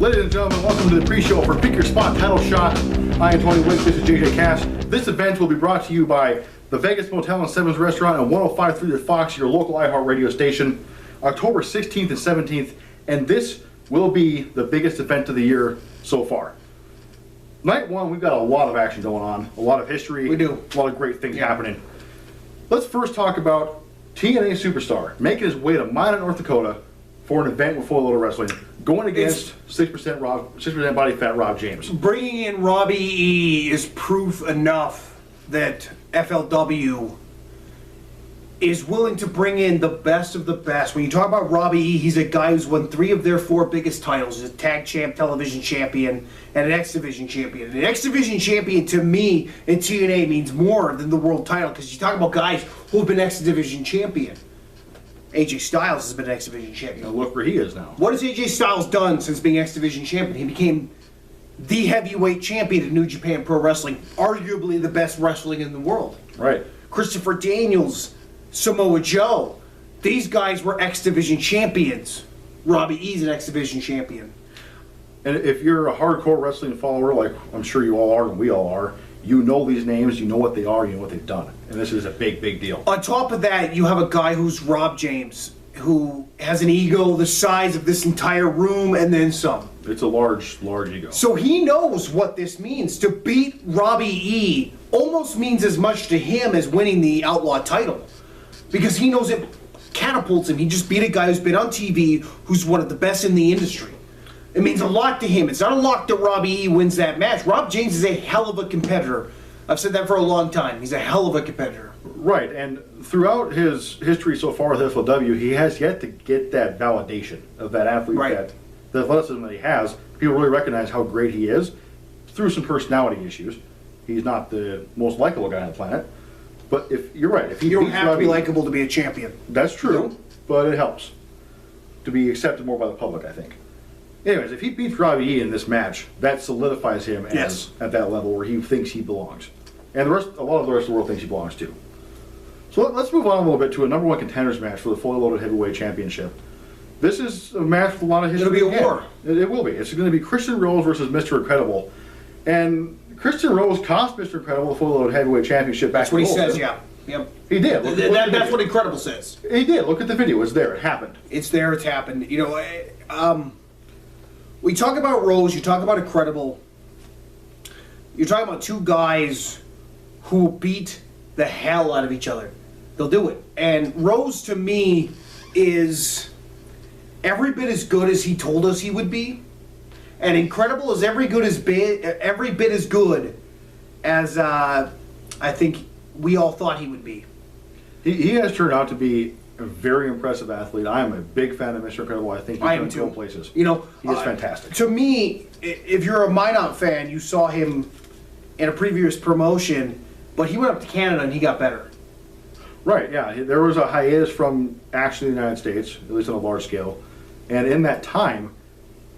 Ladies and gentlemen, welcome to the pre-show for Pick Your Spot Title Shot. I am Tony Wick, this is JJ Cash. This event will be brought to you by the Vegas Motel and Sevens Restaurant and 105.3 The Fox, your local iHeart radio station, October 16th and 17th, and this will be the biggest event of the year so far. Night one, we've got a lot of action going on, a lot of history. We do. A lot of great things happening. Let's first talk about TNA Superstar making his way to Minot, North Dakota for an event with Fully Loaded Wrestling, going against 6% body fat Rob James. Bringing in Robbie E is proof enough that FLW is willing to bring in the best of the best. When you talk about Robbie E, he's a guy who's won 3 of their 4 biggest titles. He's a tag champ, television champion, and an X Division champion. An X Division champion, to me, in TNA means more than the world title, because you talk about guys who have been X Division champion. AJ Styles has been X Division champion. Now look where he is now. What has AJ Styles done since being X Division champion? He became the heavyweight champion of New Japan Pro Wrestling, arguably the best wrestling in the world. Right. Christopher Daniels, Samoa Joe, these guys were X Division champions. Robbie E's an X Division champion. And if you're a hardcore wrestling follower, like I'm sure you all are and we all are, you know these names, you know what they are, you know what they've done. And this is a big, big deal. On top of that, you have a guy who's Rob James, who has an ego the size of this entire room and then some. It's a large, large ego. So he knows what this means. To beat Robbie E almost means as much to him as winning the Outlaw title. Because he knows it catapults him. He just beat a guy who's been on TV, who's one of the best in the industry. It means a lot to him. It's not a lot that Robbie E wins that match. Rob James is a hell of a competitor. I've said that for a long time. He's a hell of a competitor. Right, and throughout his history so far with FLW, he has yet to get that validation of that athlete, that the athleticism that he has. People really recognize how great he is through some personality issues. He's not the most likable guy on the planet. But if you're right, if he you don't beats have Robbie, to be likable to be a champion. That's true, You know? but it helps to be accepted more by the public, I think. Anyways, if he beats Robbie E in this match, that solidifies him as at that level where he thinks he belongs, and a lot of the rest of the world thinks he belongs too. So let's move on a little bit to a #1 contenders match for the Fully Loaded Heavyweight Championship. This is a match with a lot of history. It'll be a war. It will be. It's going to be Christian Rose versus Mr. Incredible, and Christian Rose cost Mr. Incredible the Fully Loaded Heavyweight Championship back. That's what he says. Yeah. Yep. He did. That's what Incredible says. He did. Look at the video. It's there. It happened. It's there. It's happened. You know, we talk about Rose. You talk about Incredible. You're talking about 2 guys who beat the hell out of each other. They'll do it. And Rose, to me, is every bit as good as he told us he would be, and Incredible is every bit as good as I think we all thought he would be. He has turned out to be a very impressive athlete. I am a big fan of Mr. Incredible. I think he's going to go places. You know, he is fantastic. To me, if you're a Minot fan, you saw him in a previous promotion, but he went up to Canada and he got better. Right, yeah. There was a hiatus from actually the United States, at least on a large scale. And in that time,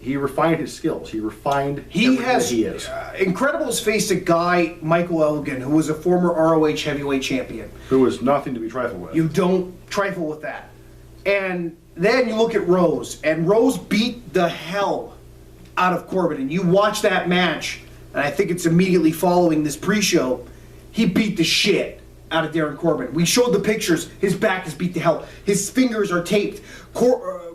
he refined his skills. He refined everything that he is. Incredible has faced a guy, Michael Elgin, who was a former ROH heavyweight champion. Who was nothing to be trifled with. You don't trifle with that. And then you look at Rose, and Rose beat the hell out of Corbin. And you watch that match, and I think it's immediately following this pre-show, he beat the shit out of Darin Corbin. We showed the pictures. His back is beat to hell. His fingers are taped.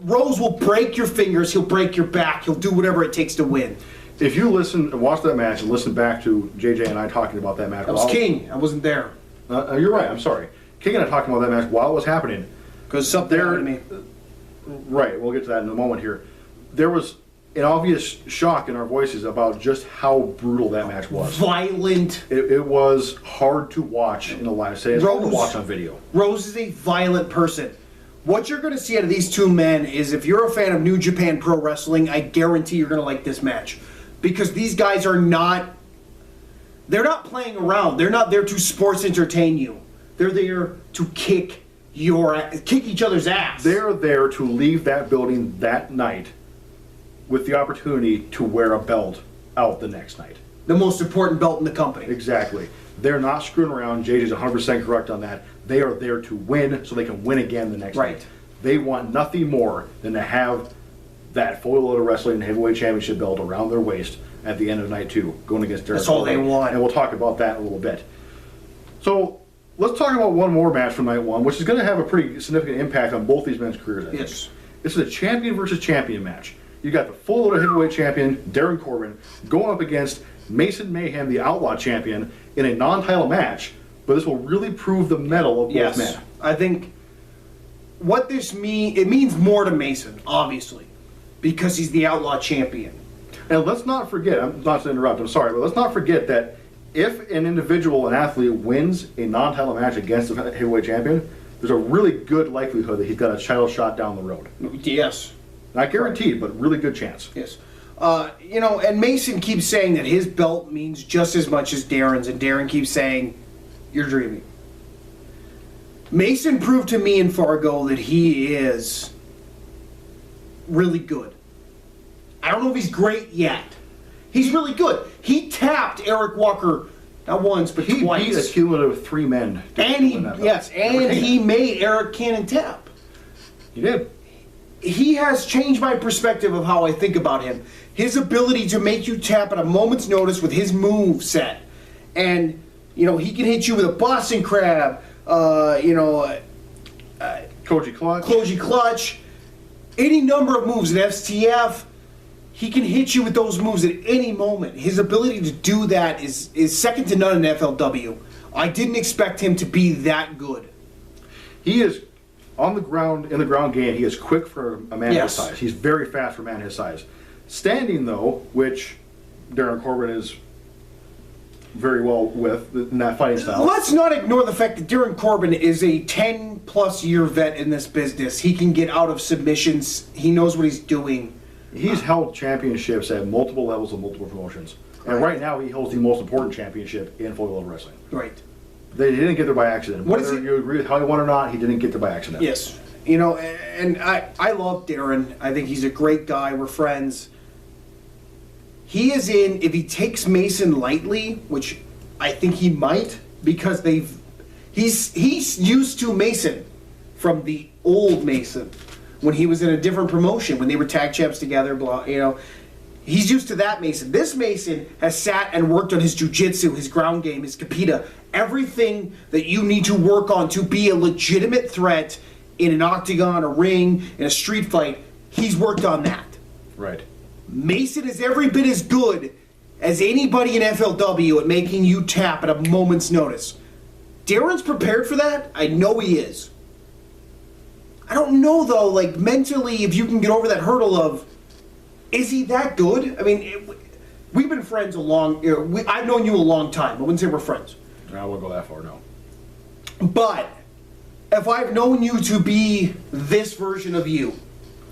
Rose will break your fingers. He'll break your back. He'll do whatever it takes to win. If you listen and watch that match and listen back to JJ and I talking about that match. That was King. I wasn't there. You're right. I'm sorry. King and I talking about that match while it was happening. Because something happened to me. Right. We'll get to that in a moment here. There was an obvious shock in our voices about just how brutal that match was. Violent. It was hard to watch in a live setting. It's hard to watch on video. Rose is a violent person. What you're going to see out of these 2 men is, if you're a fan of New Japan Pro Wrestling, I guarantee you're going to like this match. Because these guys are not, they're not playing around. They're not there to sports entertain you. They're there to kick each other's ass. They're there to leave that building that night with the opportunity to wear a belt out the next night. The most important belt in the company. Exactly. They're not screwing around. JJ's 100% correct on that. They are there to win so they can win again the next night. They want nothing more than to have that fully loaded wrestling heavyweight championship belt around their waist at the end of night 2, going against Darin That's all they Corbin. want. And we'll talk about that in a little bit. So let's talk about one more match from night 1, which is going to have a pretty significant impact on both these men's careers, I think. Yes. This is a champion versus champion match. You got the full loaded heavyweight champion, Darin Corbin, going up against Mason Mayhem, the Outlaw champion, in a non-title match, but this will really prove the mettle of both men. I think what this means, it means more to Mason, obviously, because he's the Outlaw champion. And let's not forget, I'm not to interrupt, I'm sorry, but let's not forget that if an individual, an athlete, wins a non-title match against the heavyweight champion, there's a really good likelihood that he's got a title shot down the road. Yes. Not guaranteed, but really good chance. Yes. You know, and Mason keeps saying that his belt means just as much as Darin's, and Darin keeps saying, you're dreaming. Mason proved to me in Fargo that he is really good. I don't know if he's great yet. He's really good. He tapped Eric Walker not once, but He twice. beat a cumulative of 3 men. And he made Eric Cannon tap. He did. He has changed my perspective of how I think about him. His ability to make you tap at a moment's notice with his move set. And, you know, he can hit you with a Boston Crab, Koji Clutch. Koji Clutch, any number of moves, an STF. He can hit you with those moves at any moment. His ability to do that is second to none in FLW. I didn't expect him to be that good. He is on the ground, in the ground game, he is quick for a man his size. He's very fast for a man his size. Standing, though, which Darin Corbin is very well with in that fighting style. Let's not ignore the fact that Darin Corbin is a 10-plus year vet in this business. He can get out of submissions. He knows what he's doing. He's held championships at multiple levels of multiple promotions. And right now, he holds the most important championship in full loaded wrestling. Right. They didn't get there by accident. What is Whether it? you agree with how he won or not, he didn't get there by accident. Yes. You know, and I love Darin. I think he's a great guy. We're friends. He is in, if he takes Mason lightly, which I think he might, because he's used to Mason from the old Mason when he was in a different promotion, when they were tag champs together, blah, you know. He's used to that Mason. This Mason has sat and worked on his jiu-jitsu, his ground game, his kapita, everything that you need to work on to be a legitimate threat in an octagon, a ring, in a street fight. He's worked on that. Right. Mason is every bit as good as anybody in FLW at making you tap at a moment's notice. Darin's prepared for that? I know he is. I don't know, though, like, mentally, if you can get over that hurdle of, is he that good? I mean, we've been friends a long... I've known you a long time. I wouldn't say we're friends. I won't go that far, no. But if I've known you to be this version of you...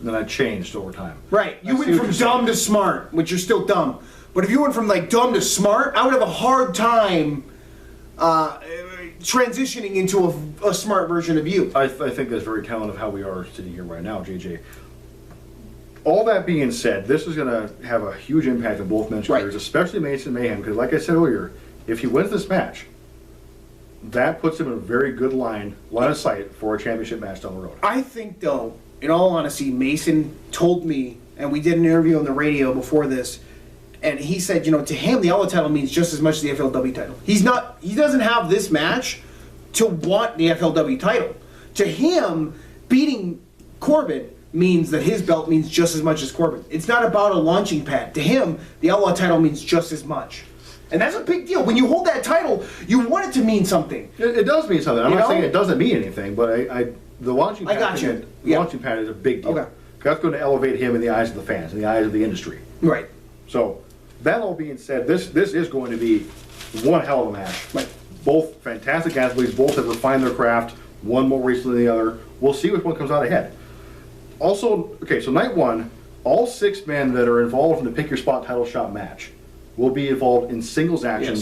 Then I changed over time. Right. You went from dumb to smart, which you're still dumb. But if you went from, like, dumb to smart, I would have a hard time transitioning into a smart version of you. I think that's very telling of how we are sitting here right now, JJ. All that being said, this is going to have a huge impact on both men's careers, especially Mason Mayhem, because like I said earlier, if he wins this match, that puts him in a very good line of sight for a championship match down the road. I think, though, in all honesty, Mason told me, and we did an interview on the radio before this, and he said, you know, to him, the Outlaw title means just as much as the FLW title. He doesn't have this match to want the FLW title. To him, beating Corbin means that his belt means just as much as Corbin. It's not about a launching pad. To him, the Outlaw title means just as much. And that's a big deal. When you hold that title, you want it to mean something. It does mean something. I'm not saying it doesn't mean anything, but the launching pad, launching pad is a big deal. Okay. That's going to elevate him in the eyes of the fans, in the eyes of the industry. Right. So, that all being said, this is going to be one hell of a match. Right. Both fantastic athletes, both have refined their craft, one more recently than the other. We'll see which one comes out ahead. Also, okay, so night 1, all 6 men that are involved in the Pick Your Spot title shot match will be involved in singles action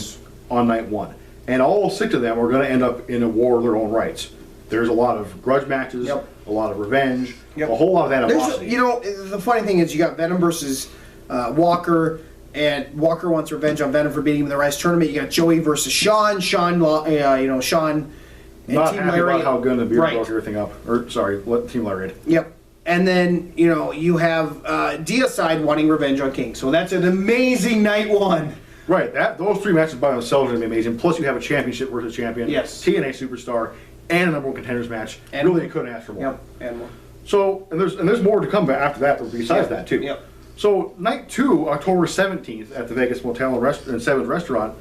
on night 1. And all 6 of them are going to end up in a war of their own rights. There's a lot of grudge matches, a lot of revenge, a whole lot of animosity. You know, the funny thing is you got Venom versus Walker, and Walker wants revenge on Venom for beating him in the Rice tournament. You got Joey versus Sean. Sean and Not Team happy Lariat. about how good the beard broke everything up. Or, sorry, Team Lariat. Yep. And then, you know, you have Deicide wanting revenge on King. So that's an amazing night one. Right, those 3 matches by themselves are going to be amazing. Plus, you have a championship versus champion, Yes. TNA superstar, and a number 1 contenders match. And really, you couldn't ask for more. Yep, and more. So, and there's more to come after that, besides that too. Yep. So, night 2, October 17th, at the Vegas Motel and Sevens Restaurant,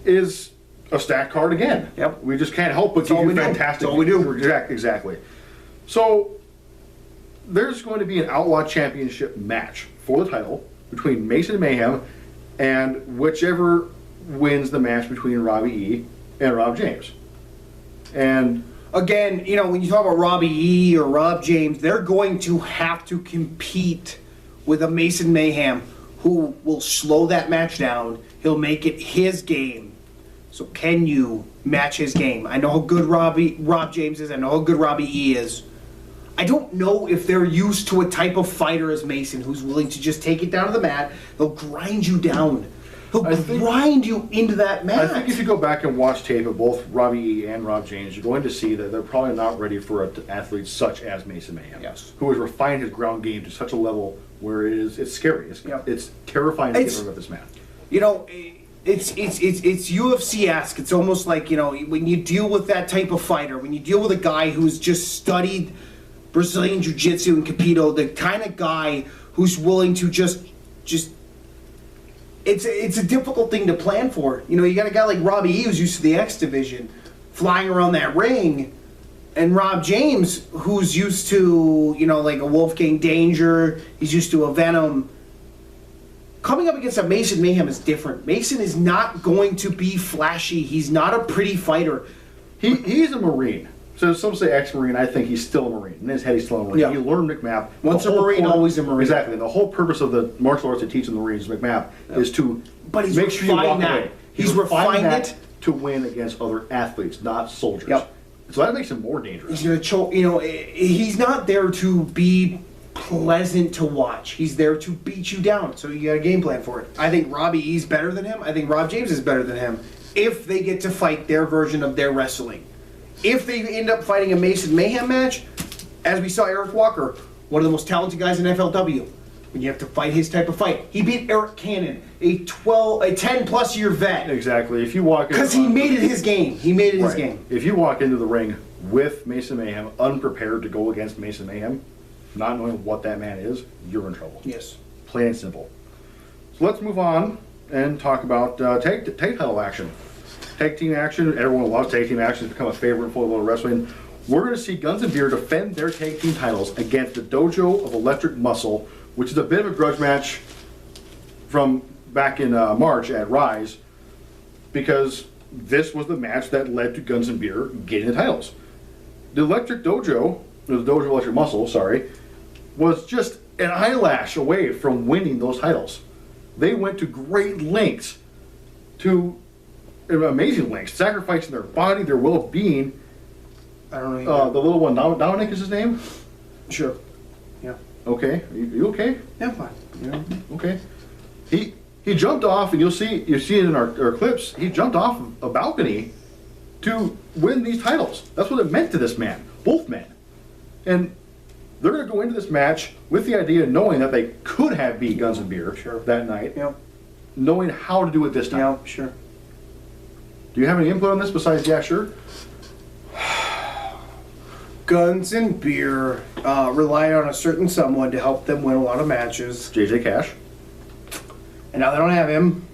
is a stacked card again. Yep. We just can't help but give all you we do. fantastic. That's all we do. Exactly. So, there's going to be an Outlaw Championship match for the title between Mason Mayhem and whichever wins the match between Robbie E and Rob James. And Again, you know, when you talk about Robbie E or Rob James, they're going to have to compete with a Mason Mayhem who will slow that match down. He'll make it his game. So can you match his game? I know how good Rob James is. I know how good Robbie E is. I don't know if they're used to a type of fighter as Mason who's willing to just take it down to the mat. He'll grind you down. He'll grind you into that mat. I think if you go back and watch tape of both Robbie E and Rob James, you're going to see that they're probably not ready for an athlete such as Mason Mayhem. Yes. Who has refined his ground game to such a level where it's scary. It's terrifying to get rid of this man. You know, it's UFC-esque. It's almost like, you know, when you deal with that type of fighter, when you deal with a guy who's just studied Brazilian Jiu-Jitsu and Capito, the kind of guy who's willing to just it's a difficult thing to plan for. You know, you got a guy like Robbie E who's used to the X division, flying around that ring, and Rob James who's used to, you know, like a Wolfgang Danger, he's used to a Venom. Coming up against a Mason Mayhem is different. Mason is not going to be flashy. He's not a pretty fighter. He's a Marine. So some say ex-Marine. I think he's still a Marine. In his head, he's still a Marine. Yeah. He learned McMap. Once a Marine, always a Marine. Exactly. The whole purpose of the martial arts they teach in the Marines, McMap, is to But he's make sure you walk refined that. away. He's refined that it to win against other athletes, not soldiers. Yep. So that makes him more dangerous. He's going to choke. You know, he's not there to be pleasant to watch. He's there to beat you down. So you got a game plan for it. I think Robbie E's better than him. I think Rob James is better than him if they get to fight their version of their wrestling. If they end up fighting a Mason Mayhem match, as we saw Eric Walker, one of the most talented guys in FLW, when you have to fight his type of fight. He beat Eric Cannon, a 10-plus year vet. Exactly. If you walk in, because he made it his game. He made it his game. If you walk into the ring with Mason Mayhem, unprepared to go against Mason Mayhem, not knowing what that man is, you're in trouble. Yes. Plain and simple. So let's move on and talk about tag title action. Tag team action. Everyone loves tag team action. It's become a favorite in full level wrestling. We're going to see Guns and Beer defend their tag team titles against the Dojo of Electric Muscle, which is a bit of a grudge match from back in March at Rise, because this was the match that led to Guns and Beer getting the titles. The Electric Dojo, the Dojo of Electric Muscle, sorry, was just an eyelash away from winning those titles. They went to great lengths, amazing lengths, sacrificing their body, their well-being. I don't know. The little one, Dominic is his name? Sure. Yeah. Okay. Are you okay? Yeah, I'm fine. Yeah. Okay. He jumped off, and you'll see it in our clips, he jumped off a balcony to win these titles. That's what it meant to this man, both men. And they're going to go into this match with the idea, knowing that they could have beat Guns and Beer that night, knowing how to do it this time. Yeah, sure. Do you have any input on this besides, yeah, sure? Guns and Beer relied on a certain someone to help them win a lot of matches. JJ Cash. And now they don't have him.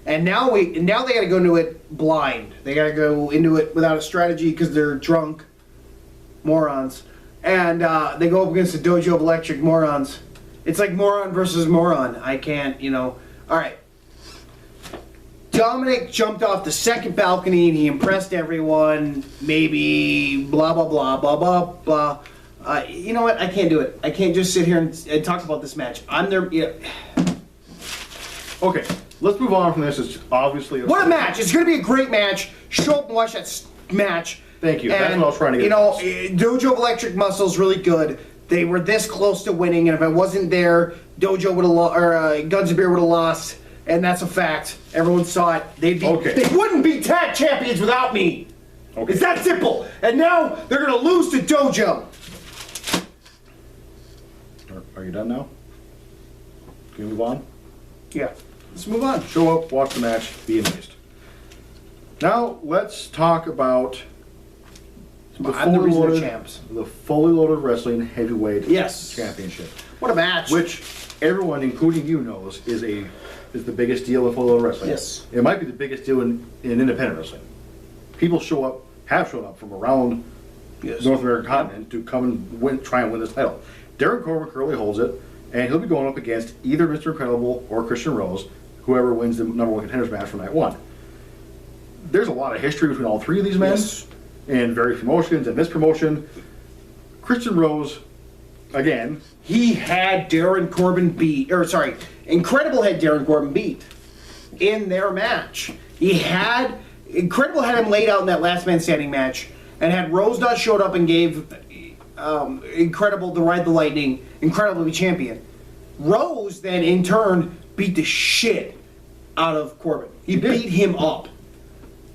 And now they got to go into it blind. They got to go into it without a strategy because they're drunk morons. And they go up against the Dojo of Electric morons. It's like moron versus moron. I can't, All right. Dominic jumped off the second balcony and he impressed everyone. Maybe blah, blah, blah, blah, blah, blah. You know what? I can't do it. I can't just sit here and talk about this match. I'm there. Okay, let's move on from this. It's obviously what a match! It's going to be a great match. Show up and watch that match. Thank you. That's what I was trying to get. Dojo of Electric Muscle's really good. They were this close to winning, and if I wasn't there, Dojo would have Guns and Beer would have lost, and that's a fact. Everyone saw it. They wouldn't be tag champions without me. Okay. It's that simple. And now they're going to lose to Dojo. Are you done now? Can we move on? Yeah. Let's move on. Show up, watch the match, be amazed. Now let's talk about I'm the reason they're champs. the fully loaded wrestling heavyweight Yes. championship, What a match. which everyone, including you, knows is the biggest deal in fully loaded wrestling. Yes. It might be the biggest deal in independent wrestling. People have shown up from around Yes. North American continent to come and try and win this title. Darin Corbin currently holds it, and he'll be going up against either Mr. Incredible or Christian Rose, whoever wins the number one contenders match from night one. There's a lot of history between all three of these men, Yes. and various promotions and this promotion. Christian Rose, again, He had Darin Corbin beat, or sorry, Incredible had Darin Corbin beat in their match. Incredible had him laid out in that last man standing match, and had Rose not showed up and gave Incredible to ride the lightning, Incredible to be champion. Rose then in turn beat the shit out of Corbin. He did. beat him up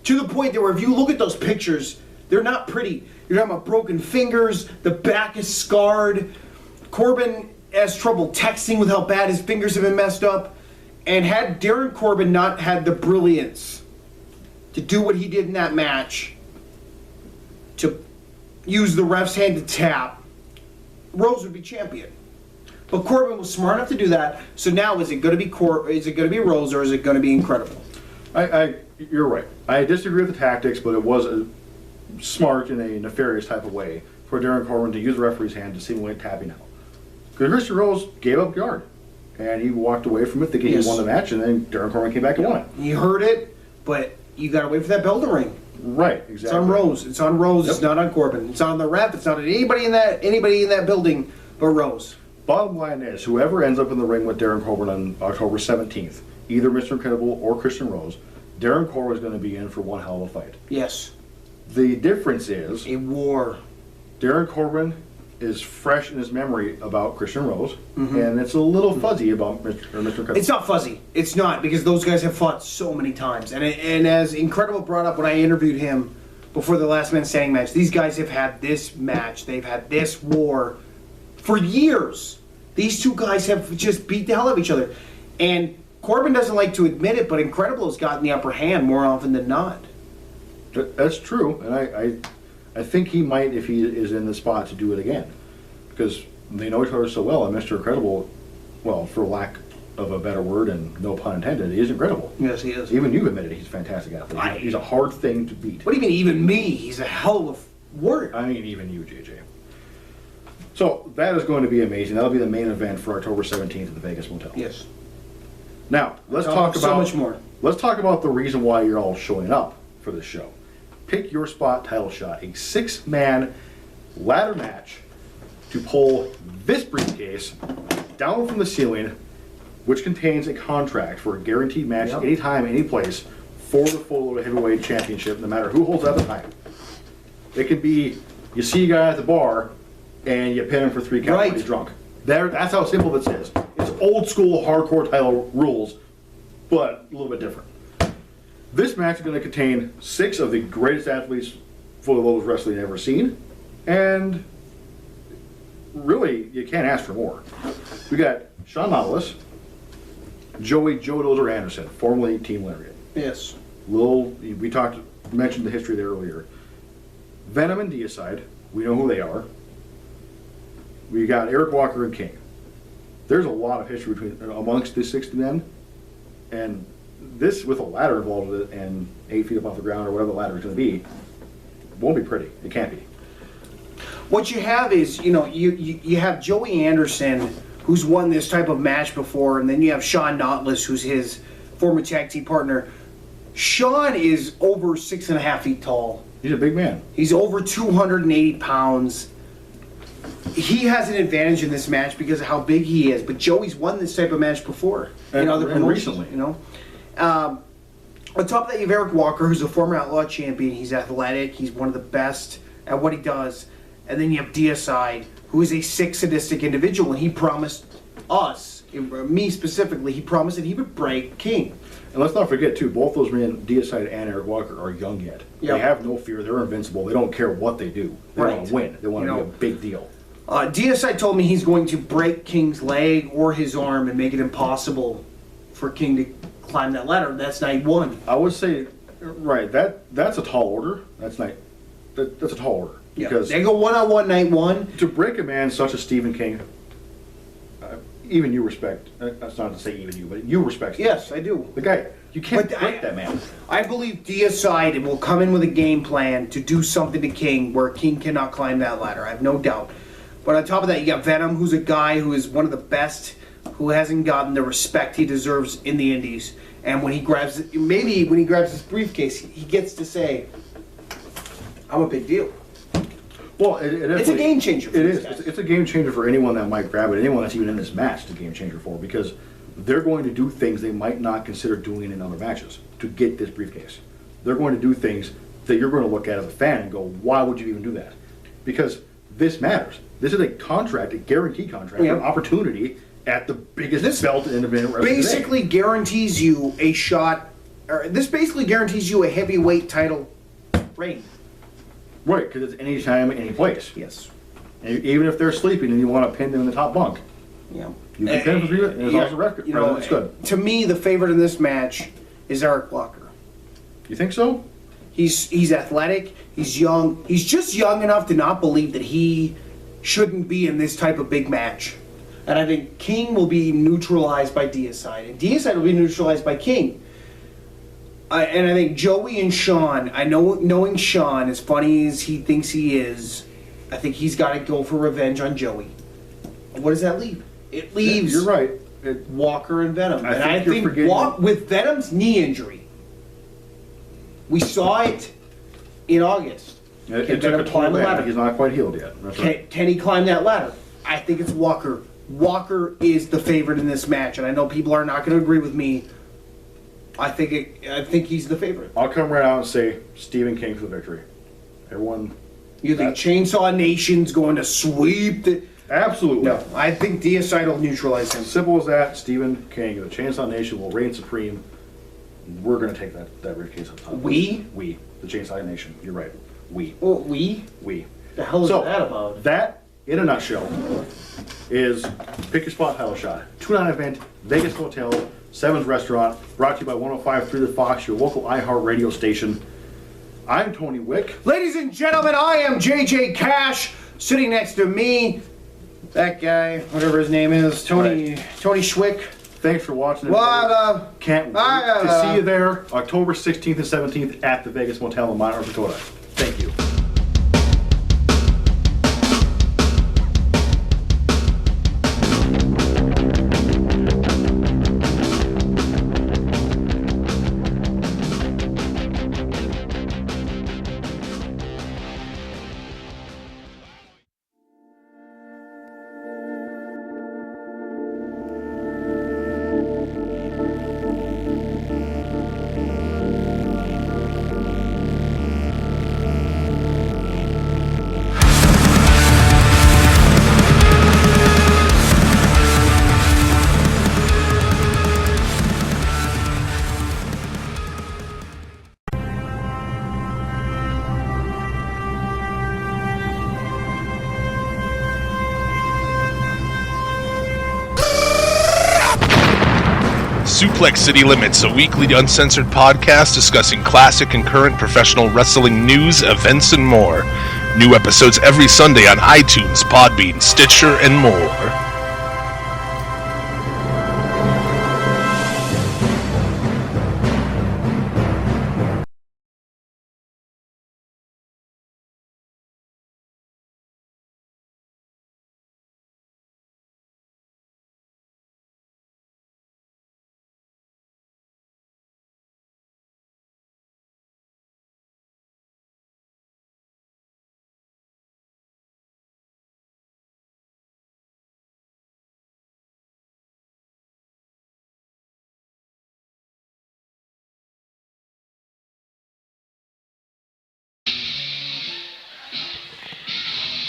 to the point that where if you look at those pictures, they're not pretty. You're talking about broken fingers, the back is scarred. Corbin has trouble texting with how bad his fingers have been messed up. And had Darin Corbin not had the brilliance to do what he did in that match, to use the ref's hand to tap, Rose would be champion. But Corbin was smart enough to do that. So now, is it going to be Rose, or is it going to be Incredible? you're right. I disagree with the tactics, but it was a smart in a nefarious type of way for Darin Corbin to use the referee's hand to simulate tapping out. Because Christian Rose gave up yard, and he walked away from it thinking Yes. he won the match, and then Darin Corbin came back and won it. You heard it, but you got to wait for that bell to ring. Right, exactly. It's on Rose. It's on Rose. It's Yep. not on Corbin. It's on the ref. It's not on anybody in that building but Rose. Bottom line is, whoever ends up in the ring with Darin Corbin on October 17th, either Mr. Incredible or Christian Rose, Darin Corbin is going to be in for one hell of a fight. Yes. The difference is, A war. Darin Corbin is fresh in his memory about Christian Rose, and it's a little fuzzy about Mr. Incredible. It's not fuzzy. It's not, because those guys have fought so many times. And as Incredible brought up when I interviewed him before the last man standing match, these guys have had this match. They've had this war for years. These two guys have just beat the hell out of each other. And Corbin doesn't like to admit it, but Incredible has gotten the upper hand more often than not. That's true, and I think he might, if he is in the spot, to do it again, because they know each other so well. And Mr. Incredible, well, for lack of a better word and no pun intended, he is incredible. Yes, he is. Even you admitted he's a fantastic athlete. He's a hard thing to beat. What do you mean, even me? He's a hell of a warrior. I mean, even you, JJ. So that is going to be amazing. That'll be the main event for October 17th at the Vegas Motel. Yes. Now let's Talk talk about so much more. Let's talk about the reason why you're all showing up for this show. Pick Your Spot title shot, a 6-man ladder match to pull this briefcase down from the ceiling, which contains a contract for a guaranteed match Yep. anytime, any place for the full loaded heavyweight championship, no matter who holds it at the time. It could be you see a guy at the bar and you pin him for 3 counts Right. when he's drunk. That's how simple this is. It's old school hardcore title rules, but a little bit different. This match is going to contain 6 of the greatest athletes fully loaded wrestling ever seen, and really, you can't ask for more. We got Shawn Nautilus, Joey Joe Dozer Anderson, formerly Team Lariat. Yes. We mentioned the history there earlier. Venom and Deicide, we know who they are. We got Eric Walker and King. There's a lot of history amongst these 60 men, and this, with a ladder involved with it and 8 feet up off the ground or whatever the ladder is going to be, won't be pretty. It can't be. What you have is, you have Joey Anderson, who's won this type of match before, and then you have Shawn Nautilus, who's his former tag team partner. Shawn is over 6.5 feet tall. He's a big man. He's over 280 pounds. He has an advantage in this match because of how big he is, but Joey's won this type of match before in other promotions. Recently. On top of that, you have Eric Walker, who's a former Outlaw champion. He's athletic. He's one of the best at what he does. And then you have Deicide, who is a sick, sadistic individual, and he promised us, me specifically, he promised that he would break King. And let's not forget, too, both those men, Deicide and Eric Walker, are young yet. Yep. They have no fear. They're invincible. They don't care what they do. They want Right. to win. They want to be a big deal. DSI told me he's going to break King's leg or his arm and make it impossible for King to climb that ladder. That's night one. I would say, right, that's a tall order. That's a tall order. Because they go one-on-one night one. to break a man such as Stephen King, even you respect, that's not to say even you, but you respect him. Yes, I do. The guy, you can't But break that man. I believe DSI will come in with a game plan to do something to King where King cannot climb that ladder. I have no doubt. But on top of that, you got Venom, who's a guy who is one of the best, who hasn't gotten the respect he deserves in the Indies. And when he grabs his briefcase, he gets to say, I'm a big deal. Well, It's a game changer for It these is. guys. It's a game changer for anyone that might grab it. Anyone that's even in this match, it's a game changer for, because they're going to do things they might not consider doing in other matches to get this briefcase. They're going to do things that you're going to look at as a fan and go, why would you even do that? Because this matters. This is a contract, a guaranteed contract, Yeah. an opportunity at the biggest belt in independent wrestling Basically guarantees you a shot, or this basically guarantees you a heavyweight title reign. Right, because it's any time, any place. Yes. And even if they're sleeping and you want to pin them in the top bunk, Yeah. you can pin them for 3 minutes, and it's also record. You know, it's good. To me, the favorite in this match is Eric Walker. You think so? He's athletic. He's young. He's just young enough to not believe that he shouldn't be in this type of big match. And I think King will be neutralized by Deicide, and Deicide will be neutralized by King. And I think Joey and Sean, knowing Sean, as funny as he thinks he is, I think he's got to go for revenge on Joey. What does that leave? It leaves You're right. Walker and Venom. I think you're forgetting- With Venom's knee injury, we saw it in August. It Can took Venom a toll climb the back. ladder? He's not quite healed yet. That's right. Can he climb that ladder? I think it's Walker. Walker is the favorite in this match, and I know people are not going to agree with me. I think he's the favorite. I'll come right out and say Stephen King for the victory. Everyone. You think Chainsaw Nation's going to sweep the... Absolutely. No, I think Deicide will neutralize him. Simple as that. Stephen King, the Chainsaw Nation will reign supreme. We're going to take that briefcase up top. We? We. The Chainsaw Nation. You're right. We. Well, we? We. The hell is So, that about? that, in a nutshell, is Pick Your Spot Title Shot. 2-night event, Vegas Hotel, Seven's Restaurant, brought to you by 105.3 The Fox, your local iHeart radio station. I'm Tony Wick. Ladies and gentlemen, I am JJ Cash. Sitting next to me, that guy, whatever his name is, Tony Schwick. Thanks for watching. What up? Can't wait to see you there October 16th and 17th at the Vegas Motel in Mount North Dakota. Thank you. Suplex City Limits, a weekly uncensored podcast discussing classic and current professional wrestling news, events, and more. New episodes every Sunday on iTunes, Podbean, Stitcher, and more.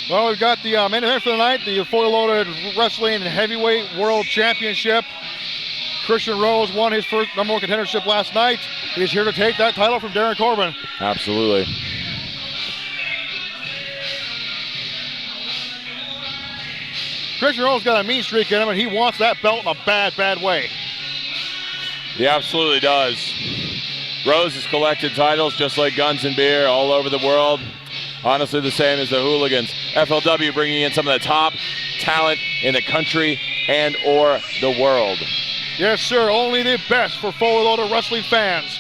Well, we've got the main event for the night, the fully loaded wrestling and heavyweight world championship. Christian Rose won his first number one contendership last night. He's here to take that title from Darin Corbin. Absolutely. Christian Rose got a mean streak in him, and he wants that belt in a bad, bad way. He absolutely does. Rose has collected titles just like Guns and Beer all over the world. Honestly, the same as the Hooligans. FLW bringing in some of the top talent in the country and or the world. Yes, sir. Only the best for Fully Loaded Wrestling fans.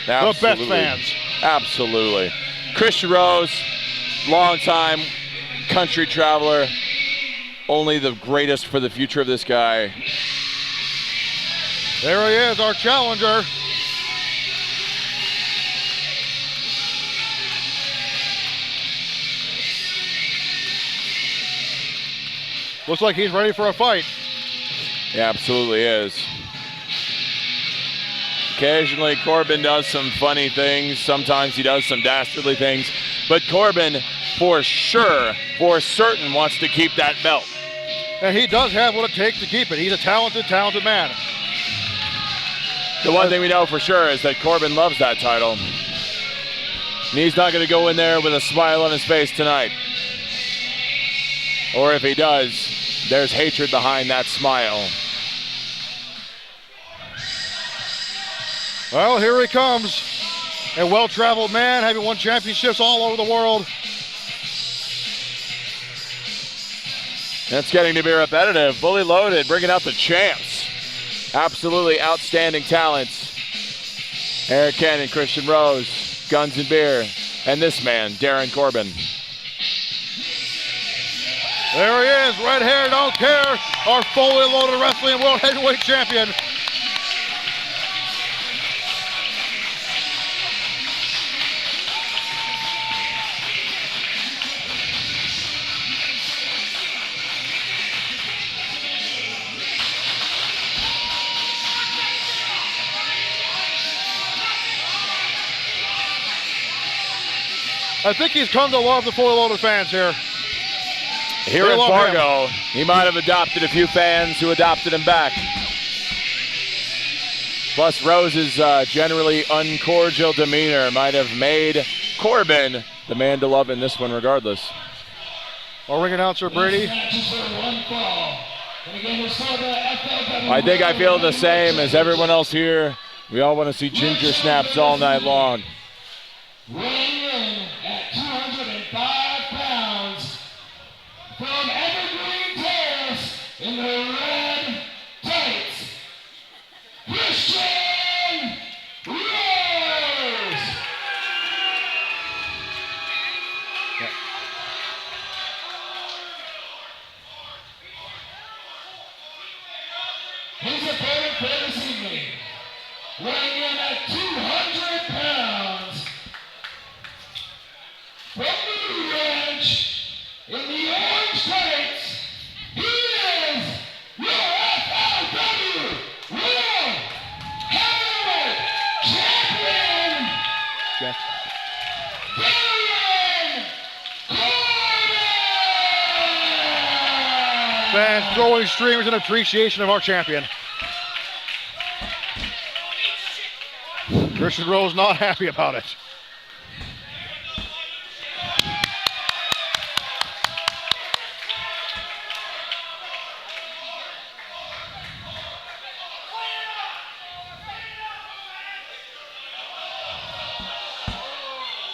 Absolutely. The best fans. Absolutely. Christian Rose, longtime country traveler. Only the greatest for the future of this guy. There he is, our challenger. Looks like he's ready for a fight. He absolutely is. Occasionally, Corbin does some funny things. Sometimes he does some dastardly things. But Corbin, for sure, for certain, wants to keep that belt. And he does have what it takes to keep it. He's a talented, talented man. The one thing we know for sure is that Corbin loves that title. And he's not going to go in there with a smile on his face tonight. Or if he does, there's hatred behind that smile. Well, here he comes. A well-traveled man, having won championships all over the world. It's getting to be repetitive. Fully Loaded, bringing out the champs. Absolutely outstanding talents. Eric Cannon, Christian Rose, Guns and Beer, and this man, Darin Corbin. There he is, red hair, don't care. Our Fully Loaded Wrestling World Heavyweight Champion. I think he's come to love the Fully Loaded fans here. Here They in love Fargo, he might have adopted a few fans who adopted him back. Plus, Rose's generally uncordial demeanor might have made Corbin the man to love in this one regardless. Our ring announcer, Brady. I think I feel the same as everyone else here. We all want to see ginger snaps all night long. Weighing in at 205 pounds from Evergreen Terrace in the red tights, Christian Rose. His opponent for this evening, weighing in at 200 pounds. From the New Ranch, in the orange tights, he is your FLW World Heavyweight Champion, Darin Corbin! Fans throwing streamers in appreciation of our champion. Christian Rose not happy about it.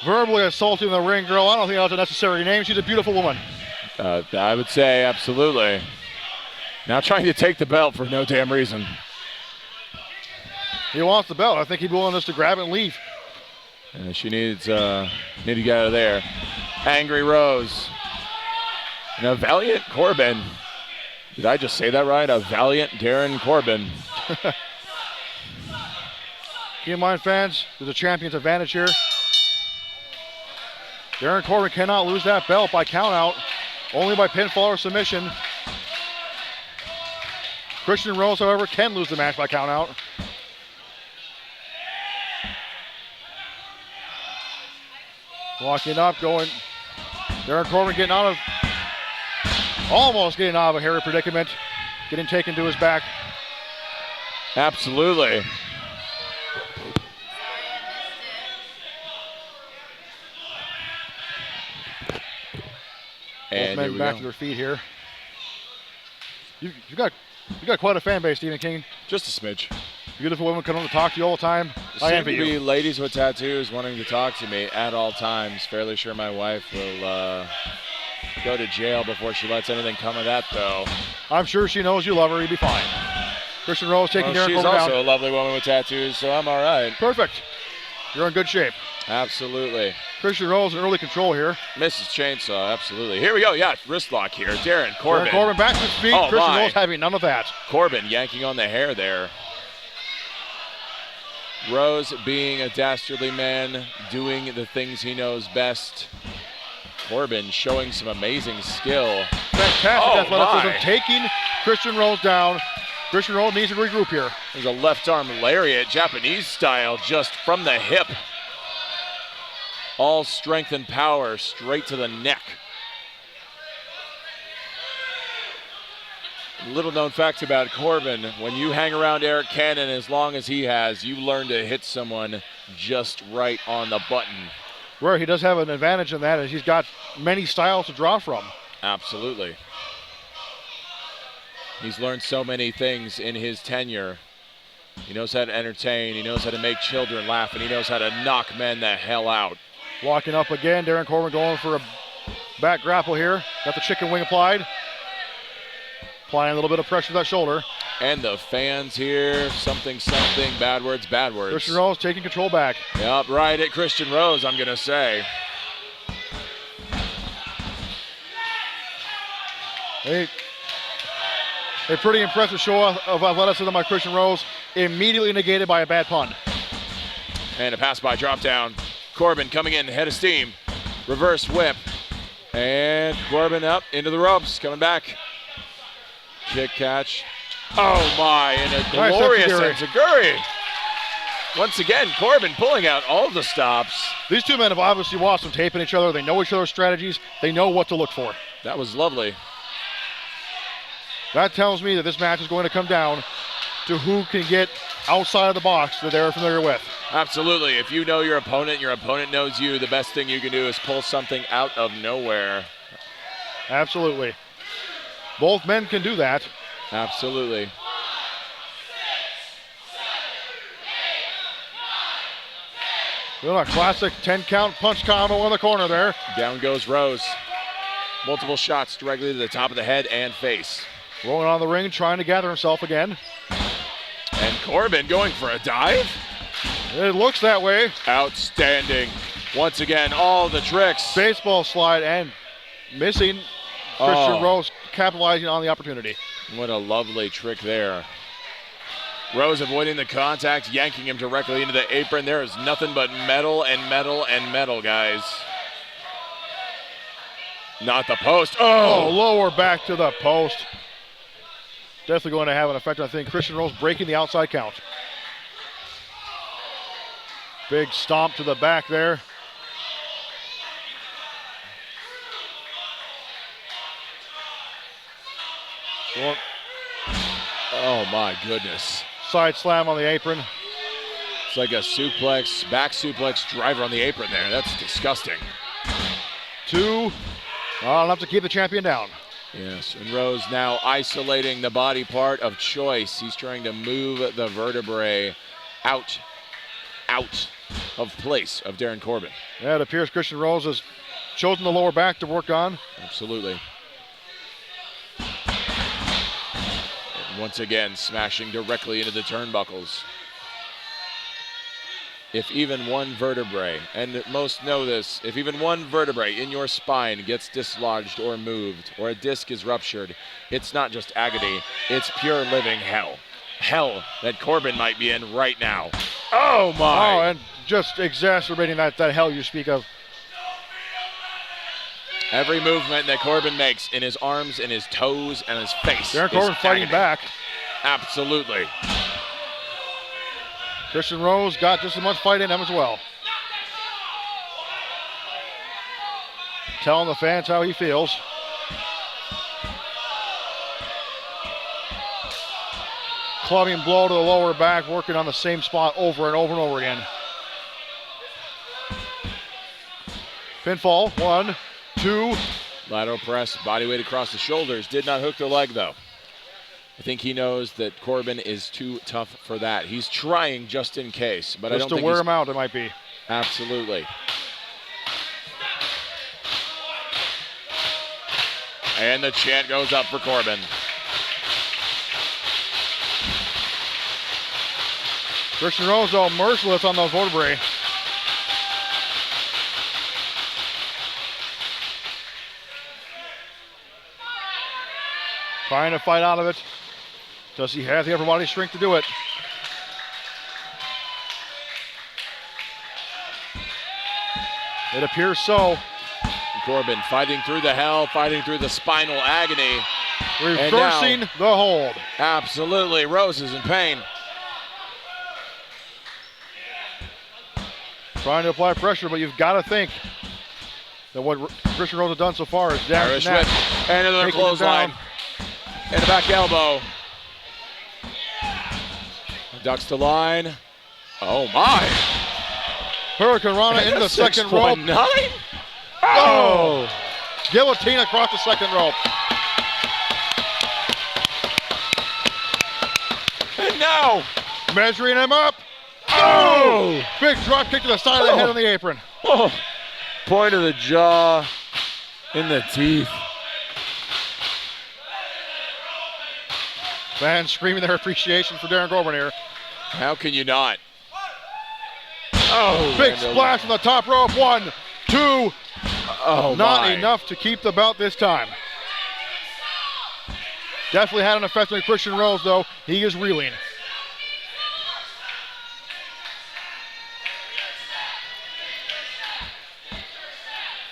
Verbally assaulting the ring girl. I don't think that's a necessary name. She's a beautiful woman. I would say absolutely. Now trying to take the belt for no damn reason. He wants the belt. I think he'd be willing just to grab it and leave. And she needs to get out of there. Angry Rose. And a valiant Corbin. Did I just say that right? A valiant Darin Corbin. Keep in mind, fans, there's a champion's advantage here. Darin Corbin cannot lose that belt by countout, only by pinfall or submission. Christian Rose, however, can lose the match by countout. Walking up, going. Darin Corbin getting out of, almost getting out of a hairy predicament, getting taken to his back. Absolutely. Both And men here we back go. to their feet here. You got quite a fan base, Stephen King. Just a smidge. Beautiful women come to talk to you all the time. I Seem envy to be you. ladies with tattoos wanting to talk to me at all times. Fairly sure my wife will go to jail before she lets anything come of that, though. I'm sure she knows you love her. You'll be fine. Christian Rose taking Darin she's Corbin also down. a lovely woman with tattoos, so I'm all right. Perfect. You're in good shape. Absolutely. Christian Rose in early control here. Mrs. Chainsaw, absolutely. Here we go. Yeah, wrist lock here. Darin Corbin. Darin Corbin back to his feet. Oh, Christian my. Rose having none of that. Corbin yanking on the hair there. Rose being a dastardly man, doing the things he knows best. Corbin showing some amazing skill. Fantastic athleticism, my. taking Christian Rose down. Christian Rose needs to regroup here. There's a left arm lariat, Japanese style, just from the hip. All strength and power straight to the neck. Little known fact about Corbin, when you hang around Eric Cannon as long as he has, you learn to hit someone just right on the button. Where he does have an advantage in that is he's got many styles to draw from. Absolutely. He's learned so many things in his tenure. He knows how to entertain, he knows how to make children laugh, and he knows how to knock men the hell out. Walking up again, Darin Corbin going for a back grapple here. Got the chicken wing applied. Applying a little bit of pressure to that shoulder. And the fans here, something, bad words, bad words. Christian Rose taking control back. Yep, right at Christian Rose, I'm going to say. A pretty impressive show of athleticism by Christian Rose, immediately negated by a bad pun. And a pass by drop down. Corbin coming in, head of steam. Reverse whip. And Corbin up into the ropes, coming back. Kick catch. Oh my, and a glorious enziguri. Once again, Corbin pulling out all the stops. These two men have obviously watched some tape on each other. They know each other's strategies. They know what to look for. That was lovely. That tells me that this match is going to come down to who can get outside of the box that they're familiar with. Absolutely. If you know your opponent knows you, the best thing you can do is pull something out of nowhere. Absolutely. Both men can do that. Absolutely. Doing a classic 10-count punch combo in the corner there. Down goes Rose. Multiple shots directly to the top of the head and face. Rolling on the ring, trying to gather himself again. And Corbin going for a dive. It looks that way. Outstanding. Once again, all the tricks. Baseball slide and missing. Christian Rose capitalizing on the opportunity. What a lovely trick there. Rose avoiding the contact, yanking him directly into the apron. There is nothing but metal and metal and metal, guys. Not the post. Oh, lower back to the post. Definitely going to have an effect, I think. Christian Rose breaking the outside count. Big stomp to the back there. Oh my goodness. Side slam on the apron. It's like a suplex, back suplex driver on the apron there. That's disgusting. 2. Enough to keep the champion down. Yes, and Rose now isolating the body part of choice. He's trying to move the vertebrae out of place of Darin Corbin. Yeah, it appears Christian Rose has chosen the lower back to work on. Absolutely. And once again, smashing directly into the turnbuckles. If even one vertebrae, and most know this, if even one vertebrae in your spine gets dislodged or moved, or a disc is ruptured, it's not just agony, it's pure living hell. Hell that Corbin might be in right now. Oh my! Oh, and just exacerbating that hell you speak of. Every movement that Corbin makes in his arms, in his toes, and his face. Darin Corbin fighting back. Absolutely. Christian Rose got just as much fight in him as well. Telling the fans how he feels. Clubbing blow to the lower back, working on the same spot over and over and over again. Pinfall, 1, 2. Lateral press, body weight across the shoulders. Did not hook the leg though. I think he knows that Corbin is too tough for that. He's trying just in case, but I don't Just think to wear he's... him out, it might be. Absolutely. And the chant goes up for Corbin. Christian Rose, though, merciless on those vertebrae. Trying to fight out of it. Does he have the upper body strength to do it? It appears so. Corbin fighting through the hell, fighting through the spinal agony. Reversing the hold. Absolutely. Rose is in pain. Trying to apply pressure, but you've got to think that what Christian Rose has done so far is Irish whip. And another clothesline. And a back elbow. Ducks the line. Oh my. Hurricane Rana into the second rope. 6.9? Oh! Guillotine across the second rope. And now. Measuring him up. Oh! Big drop kick to the side of the head on the apron. Oh. Point of the jaw. In the teeth. Fans screaming their appreciation for Darin Corbin here. How can you not? Oh, big splash from the top rope. 1, 2. Oh, not enough to keep the belt this time. Definitely had an effect on Christian Rose, though. He is reeling.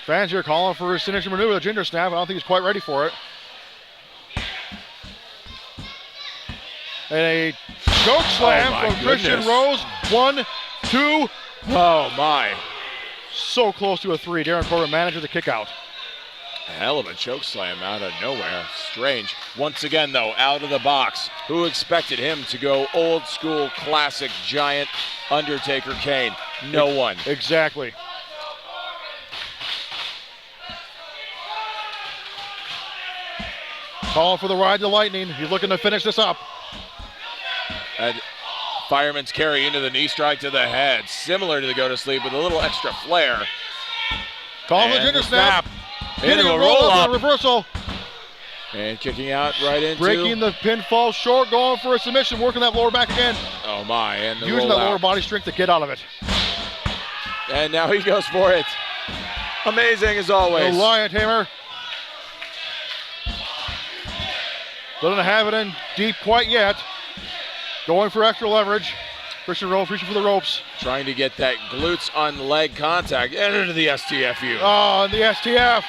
Fans here calling for his signature maneuver, the ginger snap. I don't think he's quite ready for it. And a choke slam from Christian Rose. 1, 2. Oh, my. So close to a 3. Darin Corbin manages to kick out. Hell of a choke slam out of nowhere. Strange. Once again, though, out of the box. Who expected him to go old school, classic, giant Undertaker Kane? No one. Exactly. Calling for the ride to lightning. He's looking to finish this up. And fireman's carry into the knee strike to the head. Similar to the go to sleep with a little extra flair. Calling for the ginger snap. Into a roll up. Reversal. And kicking out right into. Breaking the pinfall short, going for a submission, working that lower back again. Oh my, and the using that lower body strength to get out of it. And now he goes for it. Amazing as always. The Lion Tamer. Doesn't have it in deep quite yet. Going for extra leverage. Christian Rose reaching for the ropes. Trying to get that glutes on leg contact. And into the STFU. Oh, and the STF.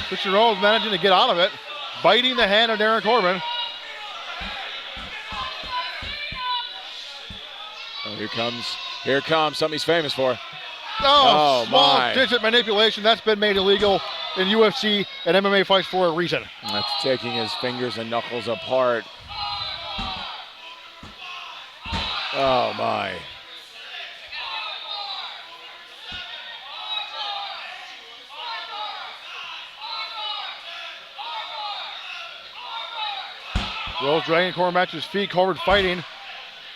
Christian Rose managing to get out of it. Biting the hand of Darin Corbin. Oh, here comes something he's famous for. Oh, small my. digit manipulation. That's been made illegal in UFC and MMA fights for a reason. That's taking his fingers and knuckles apart. Oh, my. Rose dragging Corbin back to his feet. Corbin fighting.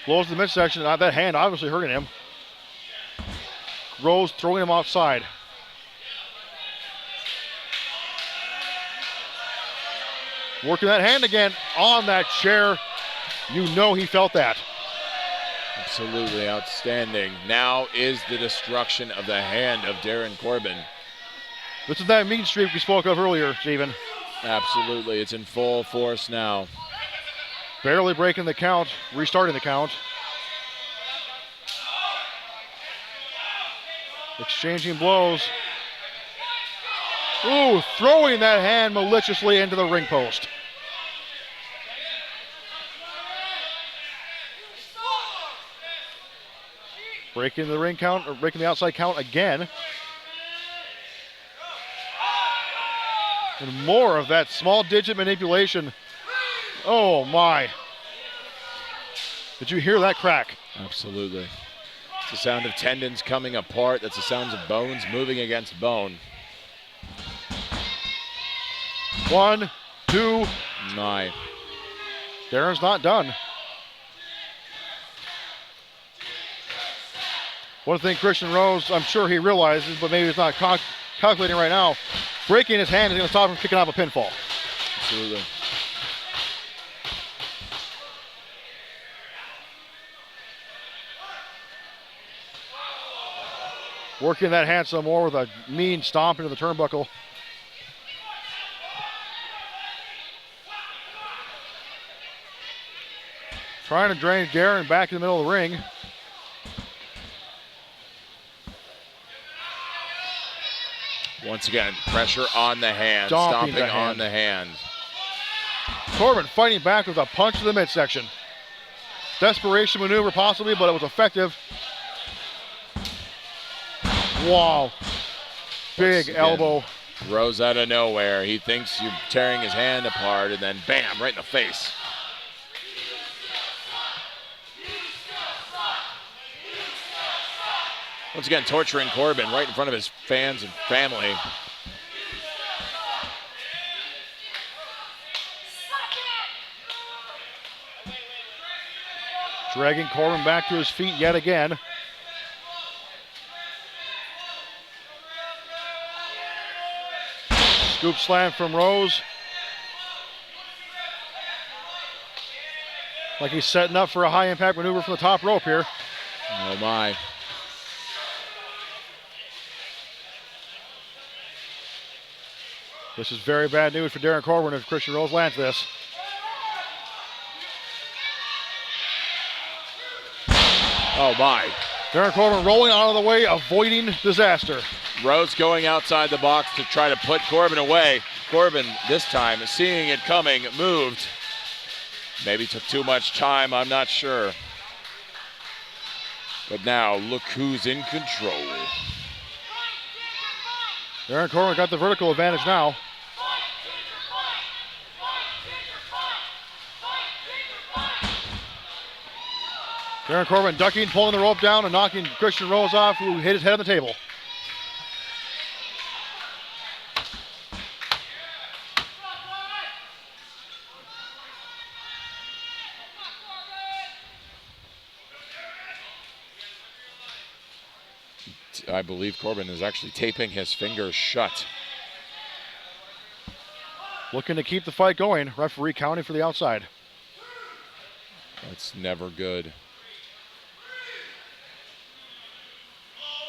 Blows the midsection. That hand obviously hurting him. Rose throwing him outside. Working that hand again on that chair. You know he felt that. Absolutely outstanding. Now is the destruction of the hand of Darin Corbin. This is that mean streak we spoke of earlier, Steven. Absolutely. It's in full force now. Barely breaking the count, restarting the count. Exchanging blows. Ooh, throwing that hand maliciously into the ring post. Breaking the ring count, or breaking the outside count again. And more of that small digit manipulation. Oh my. Did you hear that crack? Absolutely. It's the sound of tendons coming apart. That's the sounds of bones moving against bone. 1, 2. My. Darin's not done. One thing Christian Rose, I'm sure he realizes, but maybe he's not calculating right now, breaking his hand is going to stop him from kicking off a pinfall. Absolutely. Working that hand some more with a mean stomp into the turnbuckle. Trying to drain Darin back in the middle of the ring. Once again, pressure on the hand, stomping on the hand. Corbin fighting back with a punch to the midsection. Desperation maneuver possibly, but it was effective. Wow. Big elbow. Rose out of nowhere. He thinks you're tearing his hand apart, and then bam, right in the face. Once again, torturing Corbin right in front of his fans and family. Dragging Corbin back to his feet yet again. Scoop slam from Rose. Like he's setting up for a high impact maneuver from the top rope here. Oh my. This is very bad news for Darin Corbin if Christian Rose lands this. Oh my. Darin Corbin rolling out of the way, avoiding disaster. Rose going outside the box to try to put Corbin away. Corbin, this time, seeing it coming, moved. Maybe took too much time, I'm not sure. But now, look who's in control. Darin Corbin got the vertical advantage now. Darin Corbin ducking, pulling the rope down, and knocking Christian Rose off, who hit his head on the table. I believe Corbin is actually taping his fingers shut. Looking to keep the fight going. Referee counting for the outside. That's never good.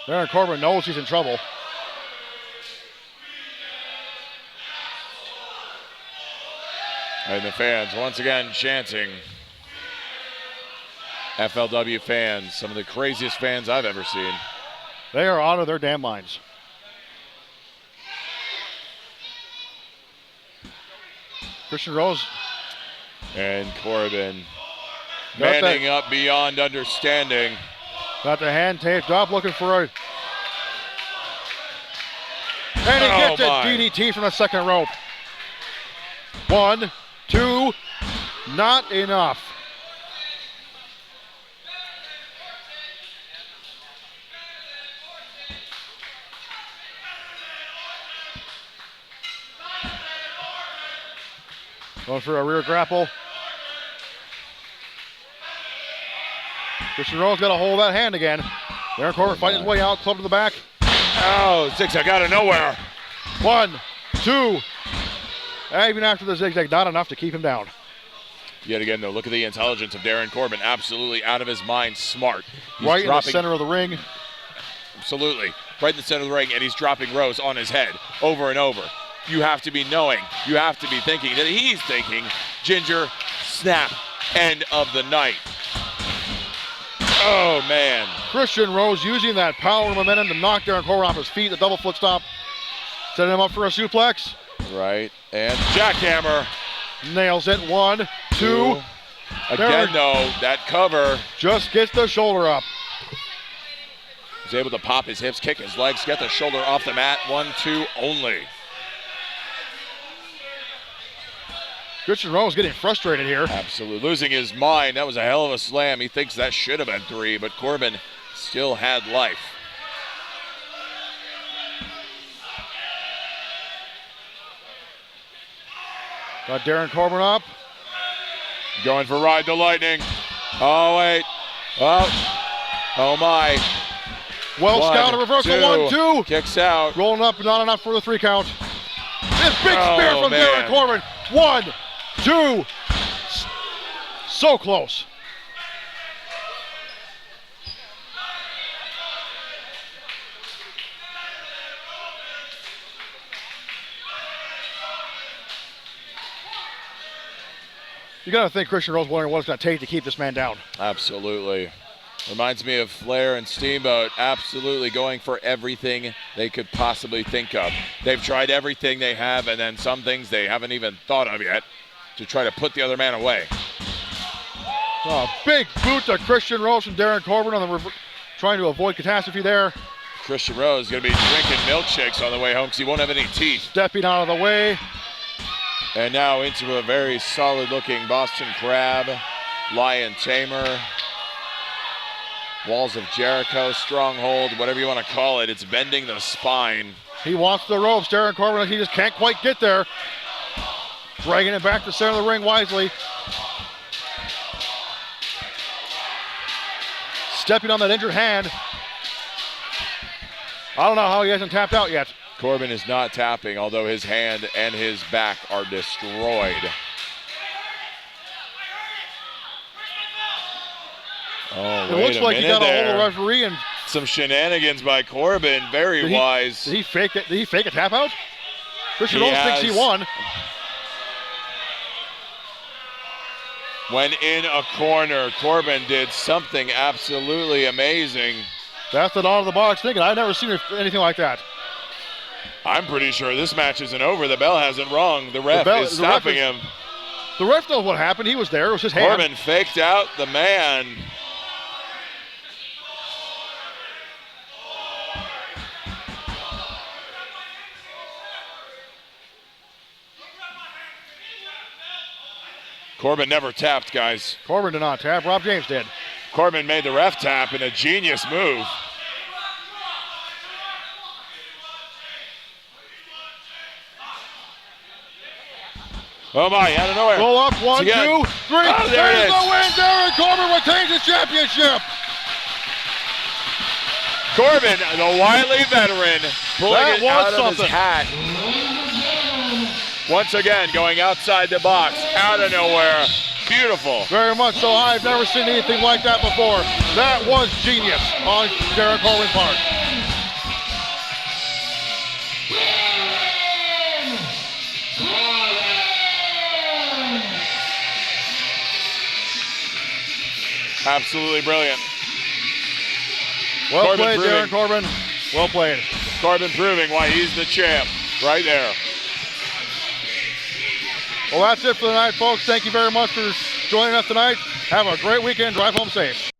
Darin Corbin knows he's in trouble. And the fans once again chanting. FLW fans, some of the craziest fans I've ever seen. They are out of their damn minds. Christian Rose. And Corbin manning up beyond understanding. Got the hand taped up, looking for a... And he gets a DDT from the second rope. 1, 2, not enough. Going for a rear grapple. Christian Rose got a hold of that hand again. Darin Corbin fighting his way out, club to the back. Oh, zigzag out of nowhere. 1, 2. Even after the zigzag, not enough to keep him down. Yet again, though, look at the intelligence of Darin Corbin. Absolutely out of his mind, smart. He's right in the center of the ring. Absolutely. Right in the center of the ring, and he's dropping Rose on his head over and over. You have to be knowing, you have to be thinking that he's thinking, Ginger, snap, end of the night. Oh, man. Christian Rose using that power and momentum to knock Darin Corbin off his feet, the double foot stomp. Setting him up for a suplex. Right, and jackhammer. Nails it, 1, 2. Again, though, that cover. Just gets the shoulder up. He's able to pop his hips, kick his legs, get the shoulder off the mat. 1, 2 only. Christian Rose getting frustrated here. Absolutely. Losing his mind. That was a hell of a slam. He thinks that should have been 3, but Corbin still had life. Got Darin Corbin up. Going for Ride the Lightning. Oh, wait. Oh my. Well scouted reversal, 1-2. Kicks out. Rolling up, not enough for the 3 count. This big spear from man. Darin Corbin. 1, 2. So close. You got to think Christian Rose wondering what it's going to take to keep this man down. Absolutely. Reminds me of Flair and Steamboat absolutely going for everything they could possibly think of. They've tried everything they have, and then some things they haven't even thought of yet to try to put the other man away. Oh, big boot to Christian Rose from Darin Corbin on the trying to avoid catastrophe there. Christian Rose is going to be drinking milkshakes on the way home because he won't have any teeth. Stepping out of the way. And now into a very solid-looking Boston Crab, Lion Tamer, Walls of Jericho, Stronghold, whatever you want to call it. It's bending the spine. He wants the ropes. Darin Corbin, he just can't quite get there. Dragging it back to center of the ring wisely. Stepping on that injured hand. I don't know how he hasn't tapped out yet. Corbin is not tapping, although his hand and his back are destroyed. Oh, It looks like he got a hold of the referee and some shenanigans by Corbin. Very wise. Did he fake it? Did he fake a tap out? Christian Rose thinks he won. When in a corner, Corbin did something absolutely amazing. That's the dawn of the box thinking. I've never seen anything like that. I'm pretty sure this match isn't over. The bell hasn't rung. The ref is stopping him. The ref knows what happened. He was there. It was his hand. Corbin faked out the man. Corbin never tapped, guys. Corbin did not tap. Rob James did. Corbin made the ref tap in a genius move. Oh my, out of nowhere. Roll up, 1, 2, 3. Oh, There's the win. Darin Corbin retains the championship. Corbin, the wily veteran, pulling That it was out of something. his hat. Once again, going outside the box, out of nowhere. Beautiful. Very much so. I've never seen anything like that before. That was genius on Darin Corbin's part. Absolutely brilliant. Well Corbin played, proving- Darin Corbin. Well played. Corbin proving why he's the champ right there. Well, that's it for the night, folks. Thank you very much for joining us tonight. Have a great weekend. Drive home safe.